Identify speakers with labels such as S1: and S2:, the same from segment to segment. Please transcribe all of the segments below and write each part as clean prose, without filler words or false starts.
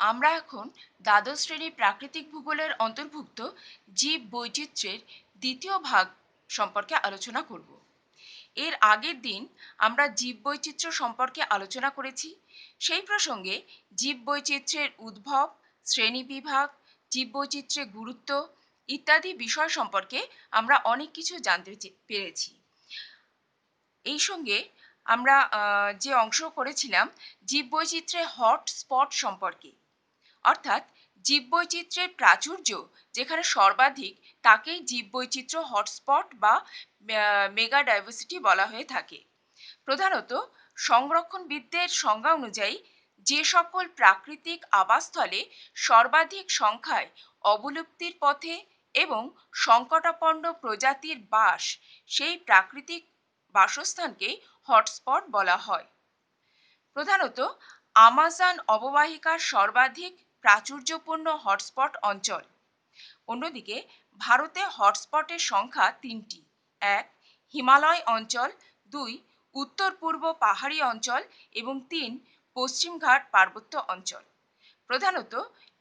S1: আমরা এখন দ্বাদশ শ্রেণীর প্রাকৃতিক ভূগোলের অন্তর্ভুক্ত জীব বৈচিত্র্যের দ্বিতীয় ভাগ সম্পর্কে আলোচনা করব। এর আগের দিন আমরা জীববৈচিত্র্য সম্পর্কে আলোচনা করেছি। সেই প্রসঙ্গে জীববৈচিত্র্যের উদ্ভব, শ্রেণীবিভাগ, জীববৈচিত্র্যের গুরুত্ব ইত্যাদি বিষয় সম্পর্কে আমরা অনেক কিছু জানতে পেরেছি। এই সঙ্গে আমরা যে অংশ করেছিলাম জীববৈচিত্র্যের হটস্পট সম্পর্কে, অর্থাৎ জীববৈচিত্র্যের প্রাচুর্য যেখানে সর্বাধিক তাকেই জীববৈচিত্র্য হটস্পট বা মেগা ডাইভার্সিটি বলা হয়ে থাকে। প্রধানত সংরক্ষণবিদদের সংজ্ঞা অনুযায়ী যে সকল প্রাকৃতিক আবাসস্থলে সর্বাধিক সংখ্যায় অবলুপ্তির পথে এবং সংকটাপন্ন প্রজাতির বাস, সেই প্রাকৃতিক বাসস্থানকে হটস্পট বলা হয়। প্রধানত আমাজন অববাহিকার সর্বাধিক প্রাচুর্যপূর্ণ হটস্পট অঞ্চল। অন্যদিকে ভারতে হটস্পটের সংখ্যা তিনটি: এক, হিমালয় অঞ্চল; দুই, উত্তর পূর্ব পাহাড়ি অঞ্চল; এবং তিন, পশ্চিমঘাট পার্বত্য অঞ্চল। প্রধানত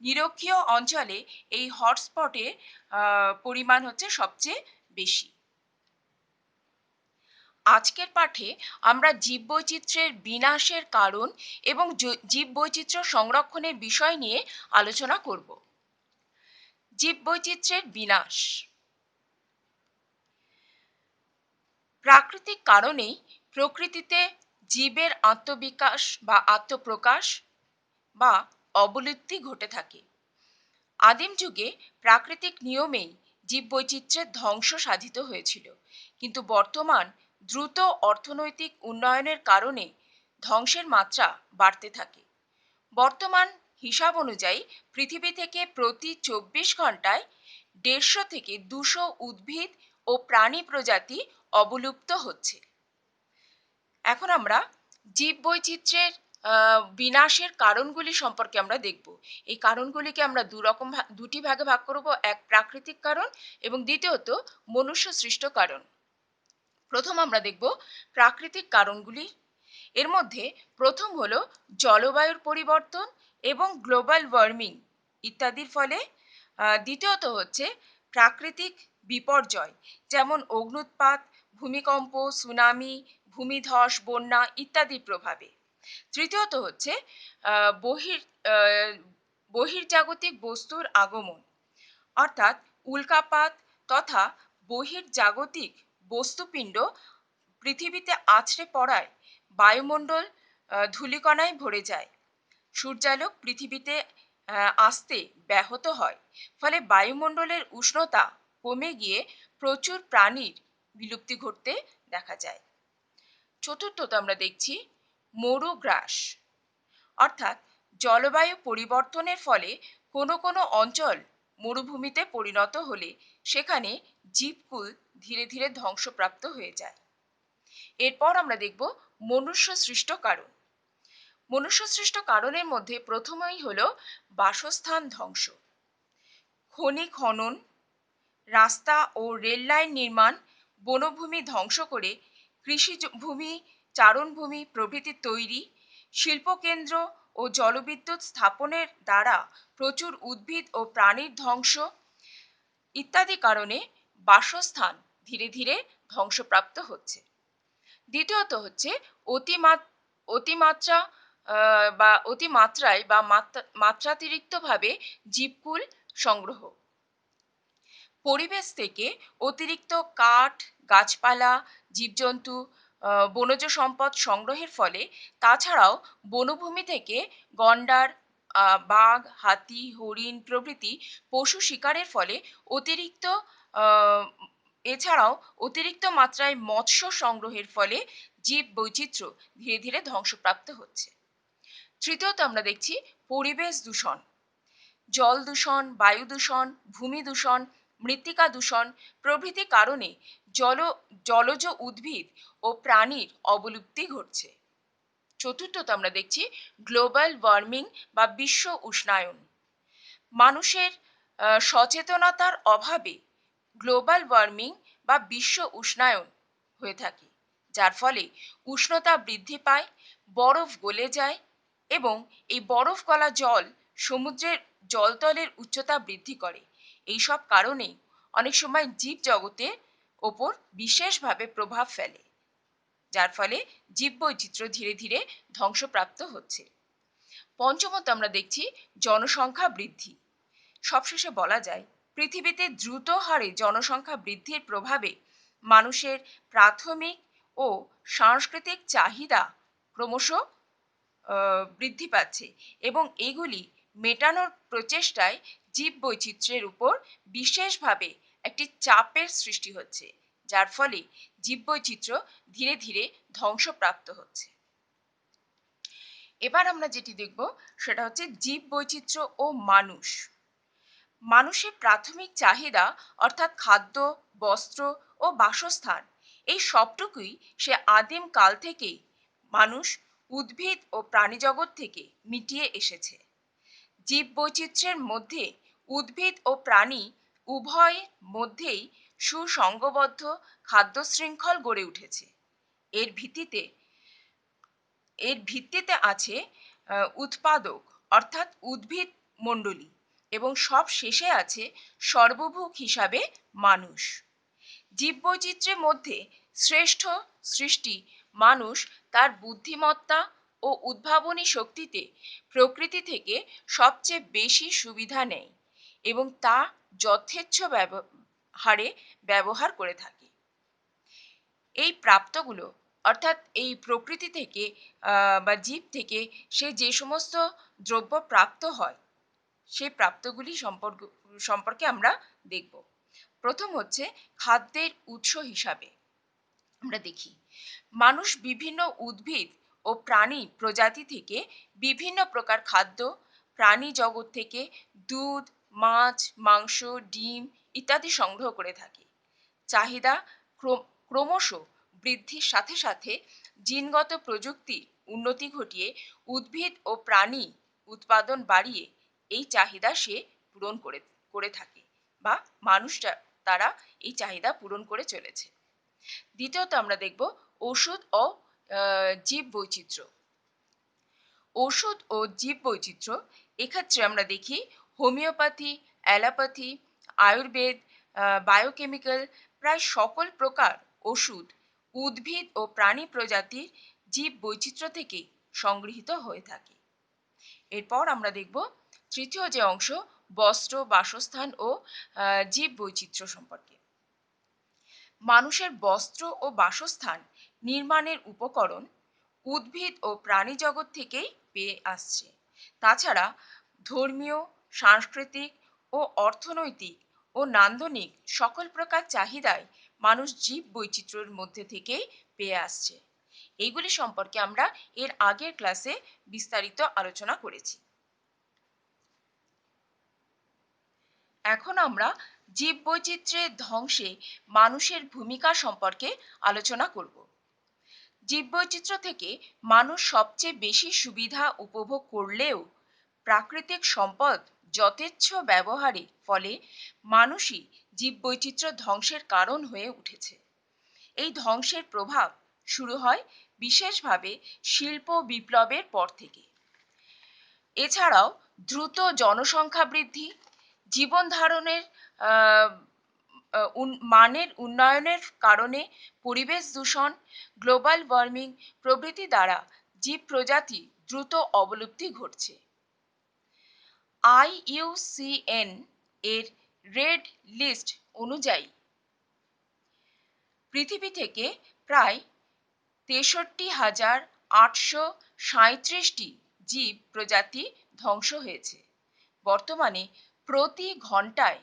S1: নিরক্ষীয় অঞ্চলে এই হটস্পটের পরিমাণ হচ্ছে সবচেয়ে বেশি। আজকের পাঠে আমরা জীববৈচিত্র্যের বিনাশের কারণ এবং জীববৈচিত্র্য সংরক্ষণের বিষয় নিয়ে আলোচনা করব। জীববৈচিত্র্যের বিনাশ। প্রাকৃতিক কারণেই প্রকৃতিতে জীবের আত্মবিকাশ বা আত্মপ্রকাশ বা অবলুপ্তি ঘটে থাকে। আদিম যুগে প্রাকৃতিক নিয়মেই জীববৈচিত্র্যের ধ্বংস সাধিত হয়েছিল, কিন্তু বর্তমান দ্রুত অর্থনৈতিক উন্নয়নের কারণে ধ্বংসের মাত্রা বাড়তে থাকে। বর্তমান হিসাব অনুযায়ী পৃথিবী থেকে প্রতি 24 ঘন্টায় 150 থেকে 200 উদ্ভিদ ও প্রাণী প্রজাতি অবলুপ্ত হচ্ছে। এখন আমরা জীববৈচিত্র্যের বিনাশের কারণগুলি সম্পর্কে আমরা দেখব। এই কারণগুলিকে আমরা দুটি ভাগে ভাগ করব: এক, প্রাকৃতিক কারণ, এবং দ্বিতীয়ত মনুষ্য সৃষ্ট কারণ। প্রথম আমরা দেখব প্রাকৃতিক কারণগুলি। এর মধ্যে প্রথম হলো জলবায়ুর পরিবর্তন এবং গ্লোবাল ওয়ার্মিং ইত্যাদির ফলে। দ্বিতীয়ত হচ্ছে প্রাকৃতিক বিপর্যয়, যেমন অগ্ন্যুৎপাত, ভূমিকম্প, সুনামি, ভূমিধস, বন্যা ইত্যাদির প্রভাবে। তৃতীয়ত হচ্ছে বহির্জাগতিক বস্তুর আগমন, অর্থাৎ উল্কাপাত তথা বহির্জাগতিক বস্তুপিণ্ড পৃথিবীতে আছড়ে পড়ায় বায়ুমণ্ডল ধূলিকণায় ভরে যায়। সূর্যালোক পৃথিবীতে আসতে ব্যাহত হয়, ফলে বায়ুমণ্ডলের উষ্ণতা কমে গিয়ে প্রচুর প্রাণীর বিলুপ্তি ঘটতে দেখা যায়। চতুর্থত আমরা দেখছি মরুগ্রাস, অর্থাৎ জলবায়ু পরিবর্তনের ফলে কোনো কোনো অঞ্চল মরুভূমিতে পরিণত হলে সেখানে জীবকুল ধীরে ধীরে ধ্বংসপ্রাপ্ত হয়ে যায়। এরপর আমরা দেখব মনুষ্য সৃষ্ট কারণ। মনুষ্য সৃষ্ট কারণের মধ্যে প্রথমেই হলো বাসস্থান ধ্বংস। খনি খনন, রাস্তা ও রেল লাইন নির্মাণ বনভূমি ধ্বংস করে কৃষি ভূমি, চারণভূমি প্রভৃতি তৈরি, শিল্পকেন্দ্র ও জলবিদ্যুৎ স্থাপনের দ্বারা প্রচুর উদ্ভিদ ও প্রাণীর ধ্বংস ইত্যাদি কারণে বাসস্থান ধীরে ধীরে ধ্বংসপ্রাপ্ত হচ্ছে। দ্বিতীয়ত হচ্ছে অতিমাত্রা বা অতিমাত্রায় বা মাত্রাতিরিক্তভাবে জীবকুল সংগ্রহ। পরিবেশ থেকে অতিরিক্ত কাঠ, গাছপালা, জীবজন্তু, বনজ সম্পদ সংগ্রহের ফলে, তাছাড়াও বনভূমি থেকে গন্ডার, বাঘ, হাতি, হরিণ প্রভৃতি পশু শিকারের ফলে এছাড়াও অতিরিক্ত মাত্রায় মৎস্য সংগ্রহের ফলে জীব বৈচিত্র্য ধীরে ধীরে ধ্বংসপ্রাপ্ত হচ্ছে। তৃতীয়ত আমরা দেখছি পরিবেশ দূষণ। জল দূষণ, বায়ু দূষণ, ভূমি দূষণ, মৃত্তিকা দূষণ প্রভৃতি কারণে জলজ উদ্ভিদ ও প্রাণীর অবলুপ্তি ঘটছে। চতুর্থত আমরা দেখছি গ্লোবাল ওয়ার্মিং বা বিশ্ব উষ্ণায়ন। মানুষের সচেতনতার অভাবে গ্লোবাল ওয়ার্মিং বা বিশ্ব উষ্ণায়ন হয়ে থাকে, যার ফলে উষ্ণতা বৃদ্ধি পায়, বরফ গলে যায় এবং এই বরফ গলা জল সমুদ্রের জলতলের উচ্চতা বৃদ্ধি করে। এইসব কারণেই অনেক সময় জীবজগতের ওপর বিশেষভাবে প্রভাব ফেলে, যার ফলে জীববৈচিত্র্য ধীরে ধীরে ধ্বংসপ্রাপ্ত হচ্ছে। পঞ্চমত আমরা দেখছি জনসংখ্যা বৃদ্ধি। সবশেষে বলা যায় পৃথিবীতে দ্রুত হারে জনসংখ্যা বৃদ্ধির প্রভাবে মানুষের প্রাথমিক ও সাংস্কৃতিক চাহিদা ক্রমশ বৃদ্ধি পাচ্ছে এবং এগুলি মেটানোর প্রচেষ্টায় জীববৈচিত্র্যের উপর বিশেষভাবে একটি চাপের সৃষ্টি হচ্ছে, যার ফলে জীববৈচিত্র্য ধীরে ধীরে ধ্বংসপ্রাপ্ত হচ্ছে। এবার আমরা যেটি দেখব সেটা হচ্ছে জীববৈচিত্র্য ও মানুষ। মানুষের প্রাথমিক চাহিদা অর্থাৎ খাদ্য, বস্ত্র ও বাসস্থান, এই সবটুকুই সে আদিম কাল থেকেই মানুষ উদ্ভিদ ও প্রাণীজগৎ থেকে মিটিয়ে এসেছে। জীববৈচিত্র্যের মধ্যে উদ্ভিদ ও প্রাণী উভয়ের মধ্যেই সুসংগবদ্ধ খাদ্য শৃঙ্খল গড়ে উঠেছে। এর ভিত্তিতে এর ভিত্তিতে আছে উৎপাদক অর্থাৎ উদ্ভিদ মণ্ডলী এবং সব শেষে আছে সর্বভুক হিসাবে মানুষ। জীববৈচিত্র্যের মধ্যে শ্রেষ্ঠ সৃষ্টি মানুষ তার বুদ্ধিমত্তা ও উদ্ভাবনী শক্তিতে প্রকৃতি থেকে সবচেয়ে বেশি সুবিধা নেয় এবং তা যথেচ্ছ হারে ব্যবহার করে থাকে। এই প্রাপ্তগুলো অর্থাৎ এই প্রকৃতি থেকে বা জীব থেকে সে যে সমস্ত দ্রব্য প্রাপ্ত হয় সেই প্রাপ্তগুলি সম্পর্কে আমরা দেখব। প্রথম হচ্ছে খাদ্যের উৎস হিসাবে আমরা দেখি মানুষ বিভিন্ন উদ্ভিদ ও প্রাণী প্রজাতি থেকে বিভিন্ন প্রকার খাদ্য, প্রাণী জগৎ থেকে দুধ, মাছ, মাংস, ডিম ইত্যাদি সংগ্রহ করে থাকে। চাহিদা ক্রমশ বৃদ্ধির সাথে সাথে জিনগত প্রযুক্তির উন্নতি ঘটিয়ে উদ্ভিদ ও প্রাণী উৎপাদন বাড়িয়ে এই চাহিদা সে পূরণ করে থাকে বা মানুষটা তারা এই চাহিদা পূরণ করে চলেছে। দ্বিতীয়ত আমরা দেখব ওষুধ ও জীব বৈচিত্র্য। ওষুধ ও জীব বৈচিত্র্য এক্ষেত্রে আমরা দেখি হোমিওপ্যাথি, অ্যালোপ্যাথি, আয়ুর্বেদ, বায়োকেমিক্যাল প্রায় সকল প্রকার ওষুধ উদ্ভিদ ও প্রাণী প্রজাতির জীব বৈচিত্র্য থেকে সংগৃহীত হয়ে থাকে। এরপর আমরা দেখব তৃতীয় যে অংশ বস্ত্র, বাসস্থান ও জীব বৈচিত্র্য সম্পর্কে। মানুষের বস্ত্র ও বাসস্থান নির্মাণের উপকরণ উদ্ভিদ ও প্রাণী জগৎ থেকেই পেয়ে আসছে। তাছাড়া ধর্মীয়, সাংস্কৃতিক ও অর্থনৈতিক ও নান্দনিক সকল প্রকার চাহিদায় মানুষ জীব বৈচিত্র্যের মধ্যে থেকেই পেয়ে আসছে। এইগুলি সম্পর্কে আমরা এর আগের ক্লাসে বিস্তারিত আলোচনা করেছি। এখন আমরা জীববৈচিত্র্যের ধ্বংসে মানুষের ভূমিকা সম্পর্কে আলোচনা করব। জীববৈচিত্র্য থেকে মানুষ সবচেয়ে বেশি সুবিধা উপভোগ করলেও প্রাকৃতিক সম্পদ যথেচ্ছ ব্যবহারের ফলে মানুষই জীববৈচিত্র্য ধ্বংসের কারণ হয়ে উঠেছে। এই ধ্বংসের প্রভাব শুরু হয় বিশেষভাবে শিল্প বিপ্লবের পর থেকে। এছাড়াও দ্রুত জনসংখ্যা বৃদ্ধি, জীবন ধারণের মানের উন্নয়নের কারণে পরিবেশ দূষণ, গ্লোবাল ওয়ার্মিং প্রভৃতি দ্বারা জীব প্রজাতি দ্রুত অবলুপ্তি ঘটছে। IUCN এর রেড লিস্ট অনুযায়ী পৃথিবী থেকে প্রায় 63,837টি জীব প্রজাতি ধ্বংস হয়েছে। বর্তমানে প্রতি ঘন্টায়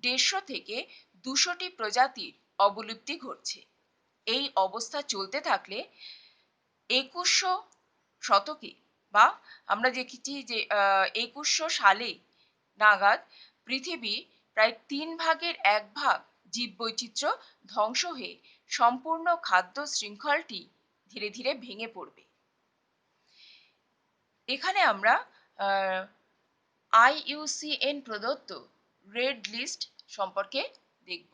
S1: 150 থেকে 200টি প্রজাতির অবলুপ্তি ঘটছে। এই অবস্থা চলতে থাকলে 2100 শতকে বা আমরা দেখেছি যে 2100 সালে নাগাদ পৃথিবী প্রায় 1/3 জীববৈচিত্র্য ধ্বংস হয়ে সম্পূর্ণ খাদ্য শৃঙ্খলটি ধীরে ধীরে ভেঙে পড়বে। এখানে আমরা IUCN প্রদত্ত রেড লিস্ট সম্পর্কে দেখব।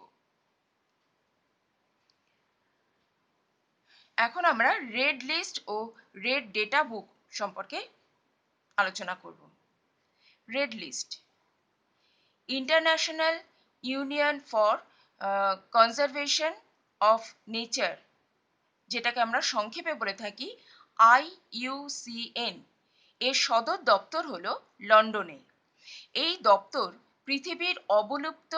S1: এখন আমরা রেড লিস্ট ও রেড ডেটা বুক সম্পর্কে আলোচনা করব। Red list. International union for conservation of nature, যেটাকে আমরা সংক্ষেপে বলে থাকি IUCN, এর সদর দপ্তর হলো লন্ডনে। এই দপ্তর পৃথিবীর অবলুপ্ত,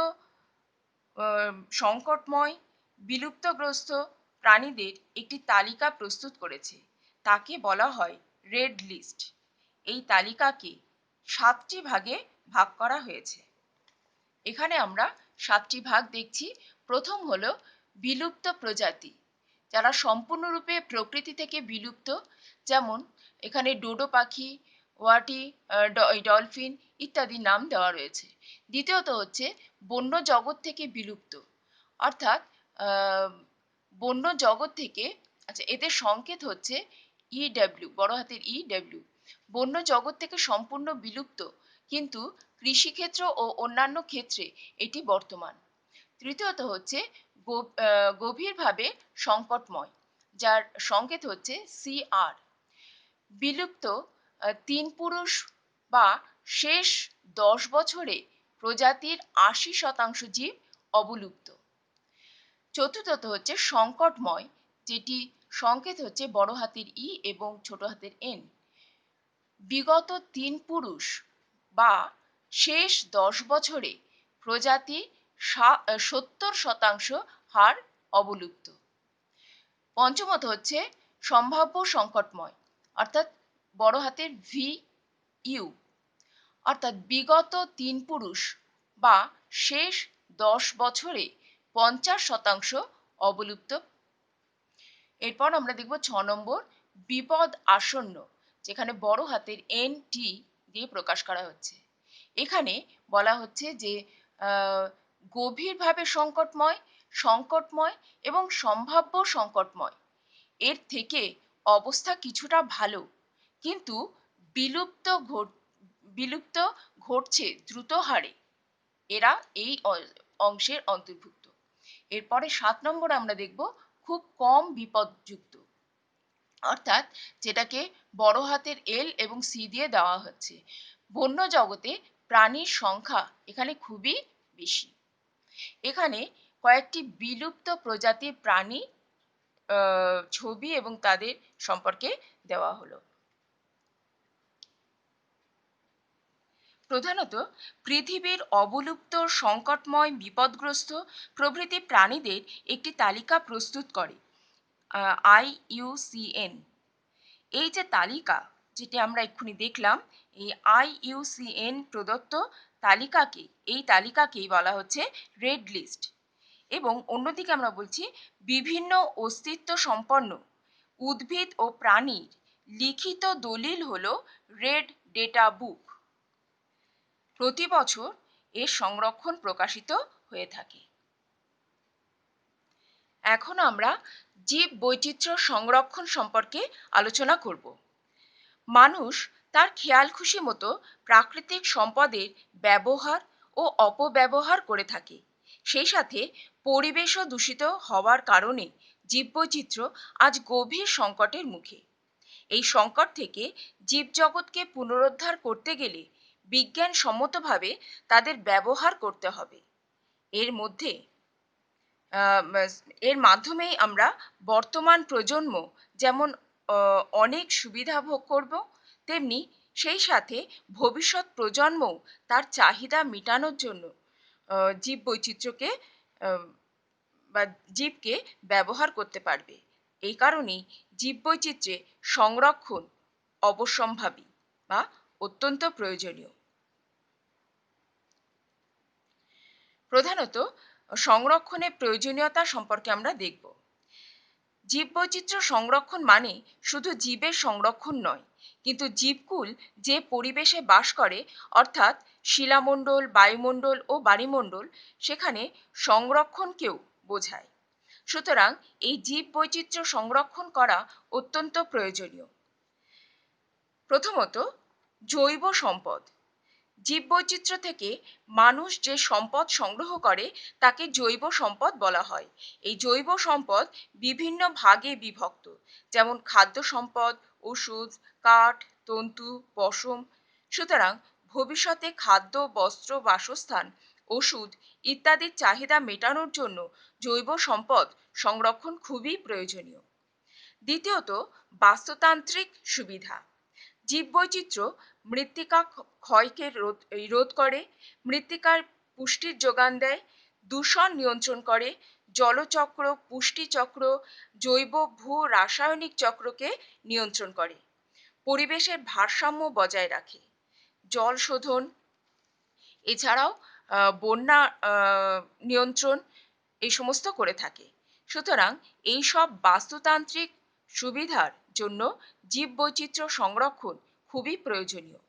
S1: সংকটময়, বিলুপ্তগ্রস্ত প্রাণীদের একটি তালিকা প্রস্তুত করেছে। তাকে বলা হয় রেড লিস্ট। এই তালিকাকে 7টি ভাগে ভাগ করা হয়েছে। এখানে আমরা 7টি ভাগ দেখছি। প্রথম হলো বিলুপ্ত প্রজাতি, যারা সম্পূর্ণরূপে প্রকৃতি থেকে বিলুপ্ত, যেমন এখানে ডোডো পাখি, ওয়াটি, ডলফিন ইত্যাদি নাম দেওয়া রয়েছে। দ্বিতীয়ত হচ্ছে বন্য জগৎ থেকে বিলুপ্ত, অর্থাৎ বন্য জগৎ থেকে, আচ্ছা এদের সংকেত হচ্ছে EW, বড় হাতের EW। বন্য জগৎ থেকে সম্পূর্ণ বিলুপ্ত, কিন্তু কৃষিক্ষেত্র ও অন্যান্য ক্ষেত্রে এটি বর্তমান। তৃতীয়ত হচ্ছে গভীরভাবে সংকটময়, যার সংকেত হচ্ছে CR। বিলুপ্ত 3 পুরুষ বা শেষ 10 বছরে প্রজাতির 80% জীব অবলুপ্ত। চতুর্থত হচ্ছে সংকটময়, যেটি সংকেত হচ্ছে বড় হাতের E এবং ছোট হাতের N। বিগত 3 পুরুষ বা শেষ 10 বছরে প্রজাতি 70% হার অবলুপ্ত। পঞ্চমত হচ্ছে সম্ভাব্য সংকটময়, অর্থাৎ বড় হাতের VU, অর্থাৎ বিগত 3 পুরুষ বা শেষ 10 বছরে 50% অবলুপ্ত। এরপর আমরা দেখব 6 নম্বর বিপদ আসন্ন, যেখানে বড় হাতের NT দিয়ে প্রকাশ করা হচ্ছে। এখানে বলা হচ্ছে যে গভীরভাবে সংকটময়, সংকটময় এবং সম্ভাব্য সংকটময়, এর থেকে অবস্থা কিছুটা ভালো, কিন্তু বিলুপ্ত ঘটছে দ্রুত হারে, এরা এই অংশের অন্তর্ভুক্ত। এরপরে 7 নম্বর আমরা দেখব খুব কম বিপদযুক্ত, অর্থাৎ যেটাকে বড় হাতের L এবং C দিয়ে দেওয়া হচ্ছে। বন্য জগতে প্রাণীর সংখ্যা এখানে খুবই বেশি। এখানে কয়েকটি বিলুপ্ত প্রজাতির প্রাণী ছবি এবং তাদের সম্পর্কে দেওয়া হলো। প্রধানত পৃথিবীর অবলুপ্ত, সংকটময়, বিপদগ্রস্ত প্রভৃতি প্রাণীদের একটি তালিকা প্রস্তুত করে IUCN। এই যে তালিকা, যেটি আমরা এক্ষুনি দেখলাম, এই IUCN প্রদত্ত এই তালিকাকেই বলা হচ্ছে রেড লিস্ট। এবং অন্যদিকে আমরা বলছি বিভিন্ন অস্তিত্ব সম্পন্ন উদ্ভিদ ও প্রাণীর লিখিত দলিল হলো রেড ডেটা বুক। প্রতি বছর এর সংরক্ষণ প্রকাশিত হয়ে থাকে। এখন আমরা জীব বৈচিত্র্য সংরক্ষণ সম্পর্কে আলোচনা করব। মানুষ তার খেয়াল খুশি মতো প্রাকৃতিক সম্পদের ব্যবহার ও অপব্যবহার করে থাকে। সেই সাথে পরিবেশও দূষিত হওয়ার কারণে জীববৈচিত্র্য আজ গভীর সংকটের মুখে। এই সংকট থেকে জীবজগৎকে পুনরুদ্ধার করতে গেলে বিজ্ঞানসম্মতভাবে তাদের ব্যবহার করতে হবে। এর মাধ্যমেই আমরা বর্তমান প্রজন্ম যেমন অনেক সুবিধা ভোগ করব, তেমনি সেই সাথে ভবিষ্যৎ প্রজন্মও তার চাহিদা মেটানোর জন্য জীববৈচিত্র্যকে বা জীবকে ব্যবহার করতে পারবে। এই কারণেই জীববৈচিত্র্যে সংরক্ষণ অবশ্যম্ভাবী বা অত্যন্ত প্রয়োজনীয়। প্রধানত সংরক্ষণের প্রয়োজনীয়তা সম্পর্কে আমরা দেখব। জীববৈচিত্র্য সংরক্ষণ মানে শুধু জীবের সংরক্ষণ নয়, কিন্তু জীবকুল যে পরিবেশে বাস করে, অর্থাৎ শিলামণ্ডল, বায়ুমণ্ডল ও বাড়িমণ্ডল, সেখানে সংরক্ষণকেও বোঝায়। সুতরাং এই জীববৈচিত্র্য সংরক্ষণ করা অত্যন্ত প্রয়োজনীয়। প্রথমত, জৈব সম্পদ। জীববৈচিত্র্য থেকে মানুষ যে সম্পদ সংগ্রহ করে তাকে জৈব সম্পদ বলা হয়। এই জৈব সম্পদ বিভিন্ন ভাগে বিভক্ত, যেমন খাদ্য সম্পদ, ওষুধ, কাঠ, তন্তু, পশম। সুতরাং ভবিষ্যতে খাদ্য, বস্ত্র, বাসস্থান, ওষুধ ইত্যাদির চাহিদা মেটানোর জন্য জৈব সম্পদ সংরক্ষণ খুবই প্রয়োজনীয়। দ্বিতীয়ত, বাস্তুতান্ত্রিক সুবিধা। জীববৈচিত্র্য মৃত্তিকা ক্ষয়কে রোধ করে, মৃত্তিকার পুষ্টির যোগান দেয়, দূষণ নিয়ন্ত্রণ করে, জলচক্র, পুষ্টিচক্র, জৈব ভূ রাসায়নিক চক্রকে নিয়ন্ত্রণ করে, পরিবেশের ভারসাম্য বজায় রাখে, জল শোধন, এছাড়াও বন্যা নিয়ন্ত্রণ এই সমস্ত করে থাকে। সুতরাং এই সব বাস্তুতান্ত্রিক সুবিধার জন্য জীববৈচিত্র্য সংরক্ষণ খুবই প্রয়োজনীয়।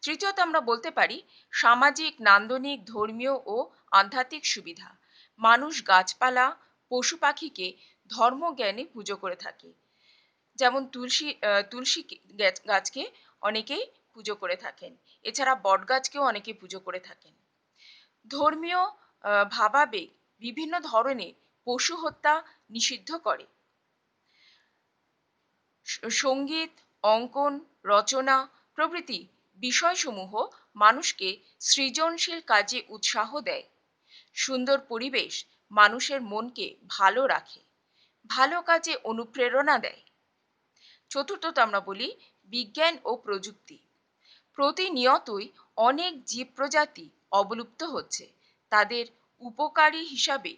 S1: তৃতীয়ত, আমরা বলতে পারি সামাজিক, নান্দনিক, ধর্মীয় ও আধ্যাত্মিক সুবিধা। মানুষ গাছপালা, পশু পাখিকে ধর্মজ্ঞানে পুজো করে থাকে। যেমন তুলসী গাছকে অনেকেই পুজো করে থাকেন। এছাড়া বটগাছকেও অনেকে পুজো করে থাকেন। ধর্মীয় ভাবাবেগ বিভিন্ন ধরনের পশু হত্যা নিষিদ্ধ করে। সঙ্গীত, অঙ্কন, রচনা প্রভৃতি বিষয়সমূহ মানুষকে সৃজনশীল কাজে উৎসাহ দেয়। সুন্দর পরিবেশ মানুষের মনকে ভালো রাখে, ভালো কাজে অনুপ্রেরণা দেয়। চতুর্থত, আমরা বলি বিজ্ঞান ও প্রযুক্তি। প্রতিনিয়তই অনেক জীব প্রজাতি অবলুপ্ত হচ্ছে, তাদের উপকারী হিসাবে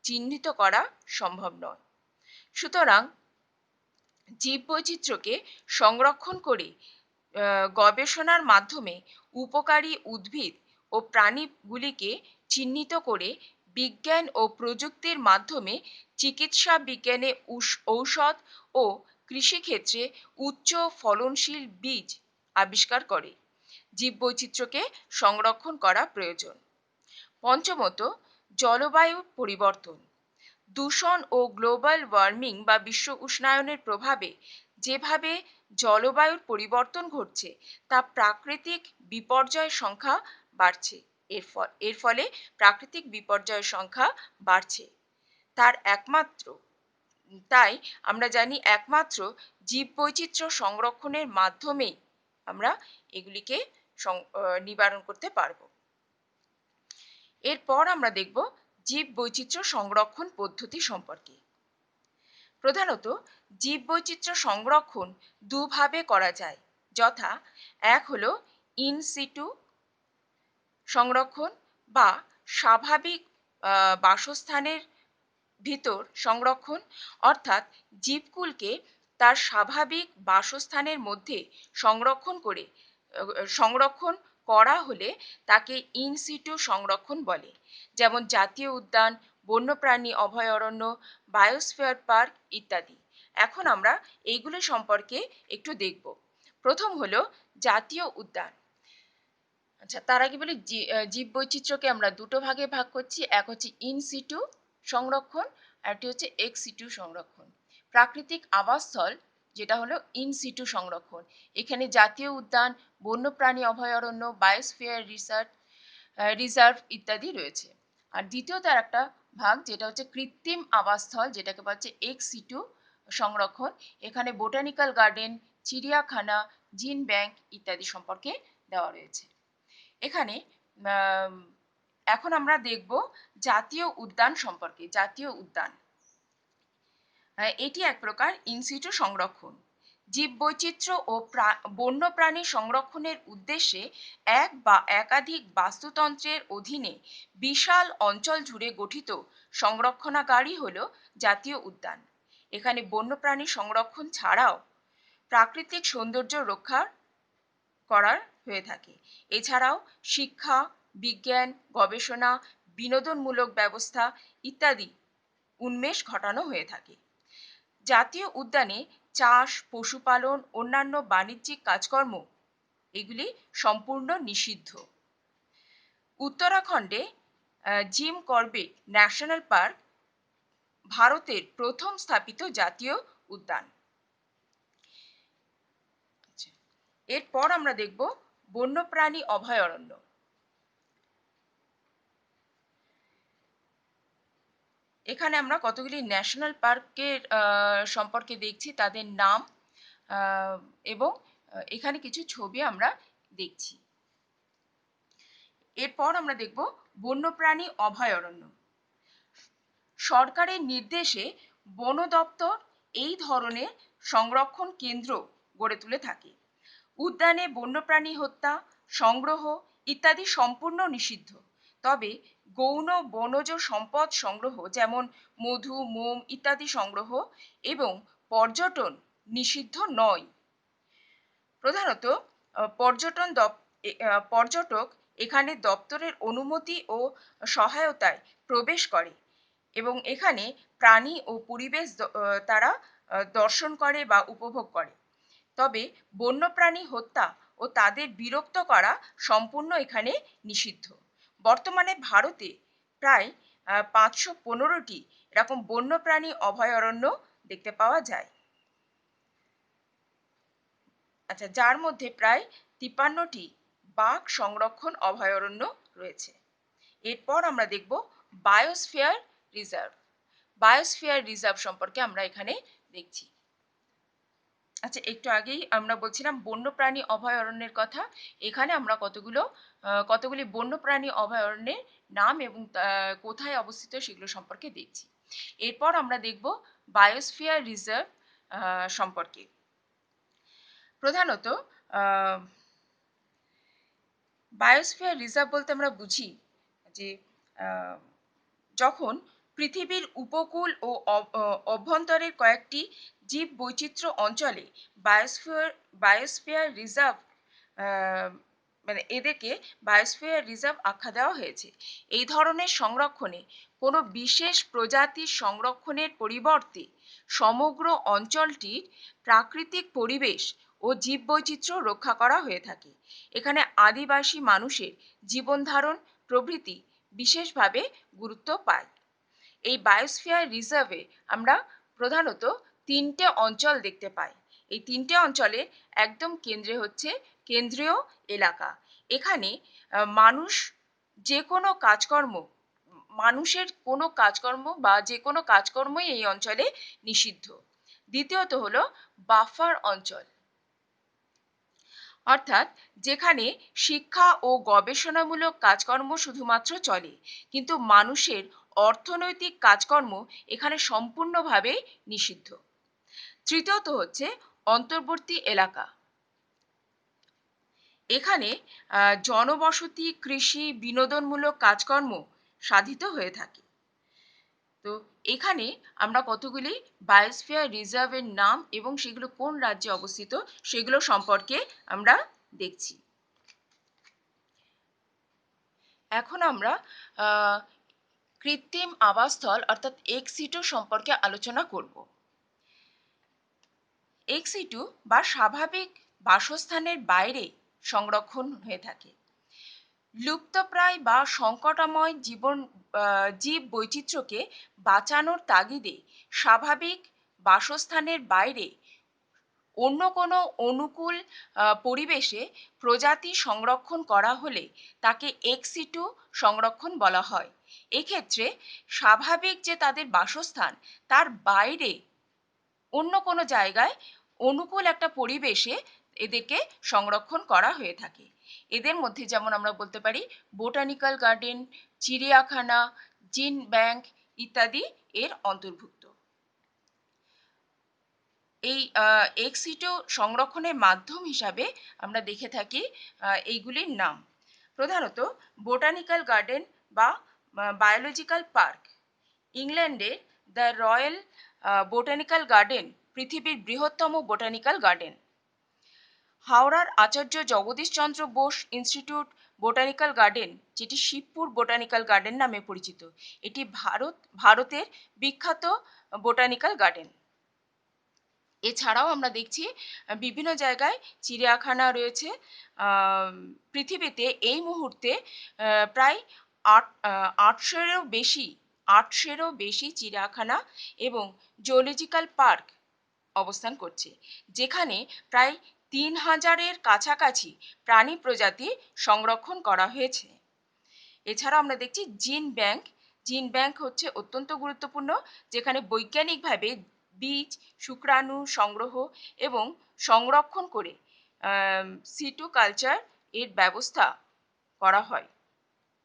S1: চিহ্নিত করা সম্ভব নয়। সুতরাং জীববৈচিত্র্যকে সংরক্ষণ করে গবেষণার মাধ্যমে উপকারী উদ্ভিদ ও প্রাণীগুলিকে চিহ্নিত করে বিজ্ঞান ও প্রযুক্তির মাধ্যমে চিকিৎসা বিজ্ঞানে ঔষধ ও কৃষিক্ষেত্রে উচ্চ ফলনশীল বীজ আবিষ্কার করে জীববৈচিত্র্যকে সংরক্ষণ করা প্রয়োজন। পঞ্চমত, জলবায়ু পরিবর্তন। দূষণ ও গ্লোবাল ওয়ার্মিং বা বিশ্ব উষ্ণায়নের প্রভাবে যেভাবে জলবায়ুর পরিবর্তন ঘটছে, তা প্রাকৃতিক বিপর্যয়ের সংখ্যা বাড়ছে। এর ফলে প্রাকৃতিক বিপর্যয়ের সংখ্যা বাড়ছে। তাই আমরা জানি একমাত্র জীববৈচিত্র্য সংরক্ষণের মাধ্যমেই আমরা এগুলিকে নিবারণ করতে পারব। এরপর আমরা দেখব জীববৈচিত্র্য সংরক্ষণ পদ্ধতি সম্পর্কে। প্রধানত জীববৈচিত্র্য সংরক্ষণ দুভাবে করা যায়, যথা এক হলো ইন সিটু সংরক্ষণ বা স্বাভাবিক বাসস্থানের ভিতর সংরক্ষণ, অর্থাৎ জীবকুলকে তার স্বাভাবিক বাসস্থানের মধ্যে সংরক্ষণ করা হলে তাকে ইন সিটু সংরক্ষণ বলে। যেমন জাতীয় উদ্যান, বন্যপ্রাণী অভয়ারণ্য, বায়োস্ফিয়ার পার্ক ইত্যাদি। এখন আমরা এইগুলো সম্পর্কে একটু দেখব। প্রথম হলো জাতীয় উদ্যান। আচ্ছা, তার আগে বলি জীববৈচিত্র্যকে আমরা দুটো ভাগে ভাগ করছি। এক হচ্ছে ইন সিটু সংরক্ষণ, আর একটি হচ্ছে এক্স সিটু সংরক্ষণ। প্রাকৃতিক আবাসস্থল যেটা হলো ইন সিটু সংরক্ষণ, এখানে জাতীয় উদ্যান, বন্যপ্রাণী অভয়ারণ্য, বায়োস্ফিয়ার রিজার্ভ ইত্যাদি রয়েছে। আর দ্বিতীয় তার একটা ভাগ যেটা হচ্ছে কৃত্রিম আবাসস্থল, যেটাকে বলা হচ্ছে এক্স সিটু সংরক্ষণ। এখানে বোটানিক্যাল গার্ডেন, চিড়িয়াখানা, জিন ব্যাংক ইত্যাদি সম্পর্কে দেওয়া রয়েছে। এখানে এখন আমরা দেখব জাতীয় উদ্যান সম্পর্কে। জাতীয় উদ্যান এটি এক প্রকার ইনসিটু সংরক্ষণ। জীববৈচিত্র্য ও বন্যপ্রাণী সংরক্ষণের উদ্দেশ্যে এক বা একাধিক বাস্তুতন্ত্রের অধীনে বিশাল অঞ্চল জুড়ে গঠিত সংরক্ষণাগারই হল জাতীয় উদ্যান। এখানে বন্যপ্রাণী সংরক্ষণ ছাড়াও প্রাকৃতিক সৌন্দর্য রক্ষা করার হয়ে থাকে। এছাড়াও শিক্ষা, বিজ্ঞান, গবেষণা, বিনোদনমূলক ব্যবস্থা ইত্যাদি উন্মেষ ঘটানো হয়ে থাকে। জাতীয় উদ্যানে চাষ, পশুপালন, অন্যান্য বাণিজ্যিক কাজকর্ম এগুলি সম্পূর্ণ নিষিদ্ধ। উত্তরাখণ্ডে জিম করবেট ন্যাশনাল পার্ক ভারতের প্রথম স্থাপিত জাতীয় উদ্যান। এরপর আমরা দেখব বন্যপ্রাণী অভয়ারণ্য। এখানে আমরা কতগুলি ন্যাশনাল পার্কের সম্পর্কে দেখছি, তাদের নাম এবং এখানে কিছু ছবি আমরা দেখছি। এরপর আমরা দেখব বন্যপ্রাণী অভয়ারণ্য। সরকারের নির্দেশে বন দপ্তর এই ধরনের সংরক্ষণ কেন্দ্র গড়ে তুলে থাকে। উদ্যানে বন্যপ্রাণী হত্যা, সংগ্রহ ইত্যাদি সম্পূর্ণ নিষিদ্ধ। তবে গৌণ বনজ সম্পদ সংগ্রহ যেমন মধু, মোম ইত্যাদি সংগ্রহ এবং পর্যটন নিষিদ্ধ নয়। প্রধানত পর্যটক এখানে দপ্তরের অনুমতি ও সহায়তায় প্রবেশ করে এবং এখানে প্রাণী ও পরিবেশ তারা দর্শন করে বা উপভোগ করে। তবে বন্যপ্রাণী হত্যা ও তাদের বিরক্ত করা সম্পূর্ণ এখানে নিষিদ্ধ। বর্তমানে ভারতে প্রায় 515টি এরকম বন্যপ্রাণী অভয়ারণ্য দেখতে পাওয়া যায়। আচ্ছা, যার মধ্যে প্রায় 53টি বাঘ সংরক্ষণ অভয়ারণ্য রয়েছে। এরপর আমরা দেখব বায়োস্ফিয়ার রিজার্ভ। বায়োস্ফিয়ার রিজার্ভ সম্পর্কে আমরা এখানে দেখছি। আচ্ছা, একটু আগেই আমরা বলছিলাম বন্যপ্রাণী অভয়ারণ্যের কথা। এখানে আমরা কতগুলি বন্যপ্রাণী অভয়ারণ্যের নাম এবং কোথায় অবস্থিত সেগুলো সম্পর্কে দেখছি। এরপর আমরা দেখব বায়োস্ফিয়ার রিজার্ভ সম্পর্কে। প্রধানত বায়োস্ফিয়ার রিজার্ভ বলতে আমরা বুঝি যে যখন পৃথিবীর উপকূল ও অভ্যন্তরের কয়েকটি জীব বৈচিত্র্য অঞ্চলে বায়োস্ফিয়ার রিজার্ভ মানে এদেরকে বায়োস্ফিয়ার রিজার্ভ আখ্যা দেওয়া হয়েছে। এই ধরনের সংরক্ষণে কোনো বিশেষ প্রজাতির সংরক্ষণের পরিবর্তে সমগ্র অঞ্চলটির প্রাকৃতিক পরিবেশ ও জীববৈচিত্র্য রক্ষা করা হয়ে থাকে। এখানে আদিবাসী মানুষের জীবনধারণ প্রভৃতি বিশেষভাবে গুরুত্ব পায়। এই বায়োস্ফিয়ার রিজার্ভে আমরা প্রধানত 3টে অঞ্চল দেখতে পাই। এই 3টে অঞ্চলের একদম কেন্দ্রে হচ্ছে কেন্দ্রীয় এলাকা। এখানে মানুষ যে কোনো কাজকর্ম মানুষের কোনো কাজকর্ম বা যে কোনো কাজকর্মই এই অঞ্চলে নিষিদ্ধ। দ্বিতীয়ত হলো বাফার অঞ্চল, অর্থাৎ যেখানে শিক্ষা ও গবেষণামূলক কাজকর্ম শুধুমাত্র চলে, কিন্তু মানুষের অর্থনৈতিক কাজকর্ম এখানে সম্পূর্ণভাবে নিষিদ্ধ। তৃতীয়ত হচ্ছে অন্তর্বর্তী এলাকা। এখানে জনবসতি, কৃষি, বিনোদনমূলক কাজকর্ম সাধিত হয়ে থাকে। তো এখানে আমরা কতগুলি বায়োস্ফিয়ার রিজার্ভের নাম এবং সেগুলো কোন রাজ্যে অবস্থিত সেগুলো সম্পর্কে আমরা দেখছি। এখন আমরা কৃত্রিম আবাসস্থল অর্থাৎ এক্স-সিটু সম্পর্কে আলোচনা করব। এক্স-সিটু বা স্বাভাবিক বাসস্থানের বাইরে সংরক্ষণ হয়ে থাকে। লুপ্তপ্রায় বা সংকটাময় জীব বৈচিত্র্যকে বাঁচানোর তাগিদে স্বাভাবিক বাসস্থানের বাইরে অন্য কোনো অনুকূল পরিবেশে প্রজাতি সংরক্ষণ করা হলে তাকে এক্স-সিটু সংরক্ষণ বলা হয়। এক্ষেত্রে স্বাভাবিক যে তাদের বাসস্থান তার বাইরে অন্য কোনো জায়গায় অনুকূল একটা পরিবেশে এদেরকে সংরক্ষণ করা হয়ে থাকে। এদের মধ্যে যেমন আমরা বলতে পারি বোটানিক্যাল গার্ডেন, চিড়িয়াখানা, জিন ব্যাংক ইত্যাদি এর অন্তর্ভুক্ত। এই এক্স-সিটু সংরক্ষণের মাধ্যম হিসাবে আমরা দেখে থাকি এইগুলির নাম। প্রধানত বোটানিক্যাল গার্ডেন বা বায়োলজিক্যাল পার্ক। ইংল্যান্ডে দ্য রয়্যাল বোটানিক্যাল গার্ডেন পৃথিবীর বৃহত্তম বোটানিক্যাল গার্ডেন। হাওড়ার Acharya Jagadishchandra Bose institute botanical garden, যেটি শিবপুর বোটানিক্যাল গার্ডেন নামে পরিচিত, এটি ভারতের বিখ্যাত বোটানিক্যাল গার্ডেন। এছাড়াও আমরা দেখছি বিভিন্ন জায়গায় চিড়িয়াখানা রয়েছে। পৃথিবীতে এই মুহূর্তে প্রায় 800-এরও বেশি চিড়িয়াখানা এবং জুলজিক্যাল পার্ক অবস্থান করছে, যেখানে প্রায় 3000-এর কাছাকাছি প্রাণী প্রজাতি সংরক্ষণ করা হয়েছে। এছাড়া আমরা দেখছি জিন ব্যাংক। জিন ব্যাংক হচ্ছে অত্যন্ত গুরুত্বপূর্ণ, যেখানে বৈজ্ঞানিকভাবে বীজ, শুক্রাণু সংগ্রহ এবং সংরক্ষণ করে সিটু কালচার এর ব্যবস্থা করা হয়।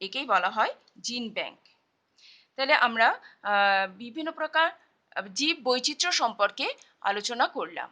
S1: একেই বলা হয় জিন ব্যাংক। তাহলে আমরা বিভিন্ন প্রকার জীব বৈচিত্র্য সম্পর্কে আলোচনা করলাম।